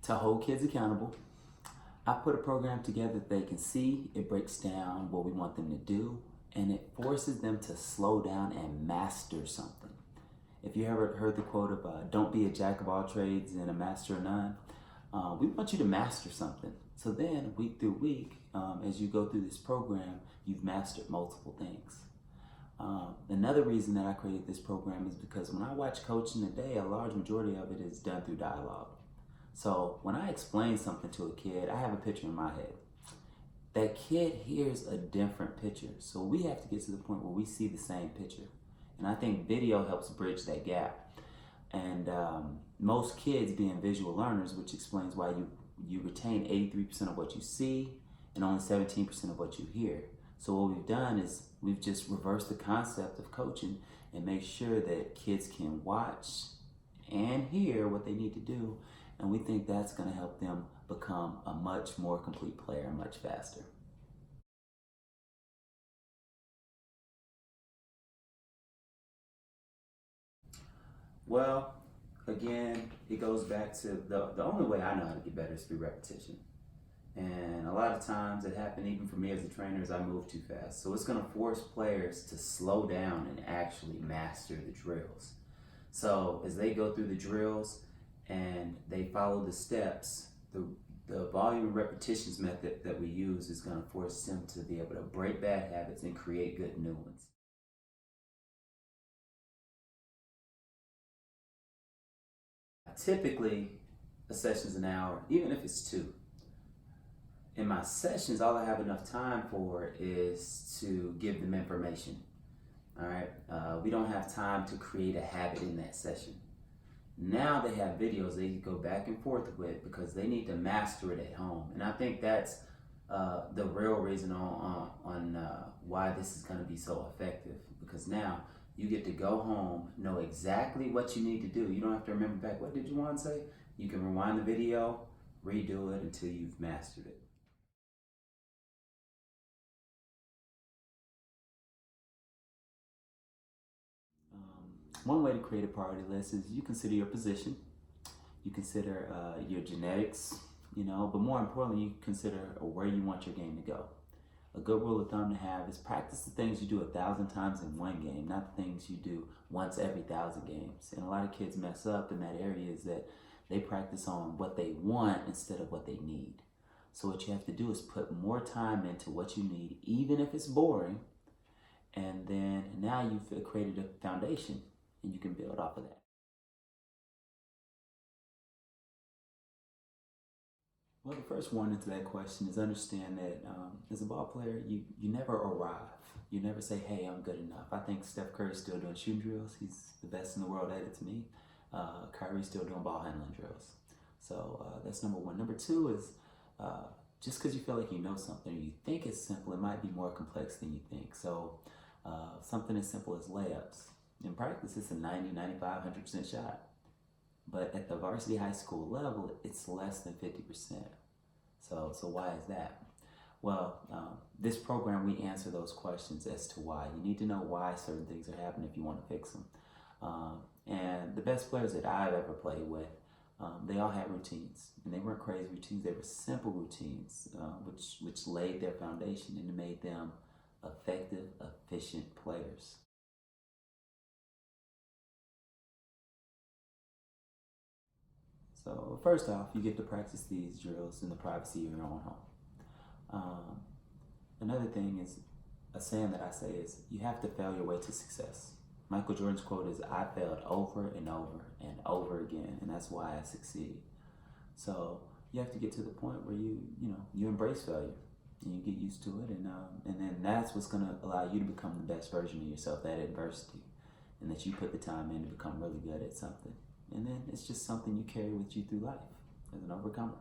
To hold kids accountable, I put a program together that they can see. It breaks down what we want them to do, and it forces them to slow down and master something. If you ever heard the quote of don't be a jack of all trades and a master of none, we want you to master something. So then week through week, as you go through this program, you've mastered multiple things. Another reason that I created this program is because when I watch coaching today, a large majority of it is done through dialogue. So when I explain something to a kid, I have a picture in my head. That kid hears a different picture. So we have to get to the point where we see the same picture. And I think video helps bridge that gap. And most kids being visual learners, which explains why you retain 83% of what you see and only 17% of what you hear. So what we've done is we've just reversed the concept of coaching and make sure that kids can watch and hear what they need to do. And we think that's going to help them become a much more complete player much faster. Well, again, it goes back to the only way I know how to get better is through repetition. And a lot of times it happened even for me as a trainer as I move too fast. So it's going to force players to slow down and actually master the drills. So as they go through the drills and they follow the steps, the volume and repetitions method that we use is going to force them to be able to break bad habits and create good new ones. Typically, a session is an hour, even if it's two. In my sessions, all I have enough time for is to give them information. All right, we don't have time to create a habit in that session. Now they have videos they can go back and forth with because they need to master it at home. And I think that's the real reason on why this is going to be so effective, because now you get to go home, know exactly what you need to do. You don't have to remember back, what did you want to say? You can rewind the video, redo it until you've mastered it. One way to create a priority list is you consider your position, you consider your genetics, but more importantly, you consider where you want your game to go. A good rule of thumb to have is practice the things you do 1,000 times in one game, not the things you do once every 1,000 games. And a lot of kids mess up in that area is that they practice on what they want instead of what they need. So what you have to do is put more time into what you need, even if it's boring, and then now you've created a foundation and you can build off of that. Well, the first warning to that question is understand that as a ball player, you never arrive. You never say, hey, I'm good enough. I think Steph Curry's still doing shooting drills. He's the best in the world at it to me. Kyrie's still doing ball handling drills. So that's number one. Number two is just because you feel like you know something or you think it's simple, it might be more complex than you think. So something as simple as layups. In practice, it's a 90, 95, 100% shot. But at the varsity high school level, it's less than 50%. So why is that? Well, this program, we answer those questions as to why. You need to know why certain things are happening if you want to fix them. And the best players that I've ever played with, they all had routines. And they weren't crazy routines, they were simple routines, which laid their foundation and made them effective, efficient players. So first off, you get to practice these drills in the privacy of your own home. Um, Another thing is a saying that I say is you have to fail your way to success. Michael Jordan's quote is, I failed over and over and over again, and that's why I succeed. So you have to get to the point where you embrace failure and you get used to it, and then that's what's going to allow you to become the best version of yourself at adversity, and that you put the time in to become really good at something. And then it's just something you carry with you through life as an overcomer.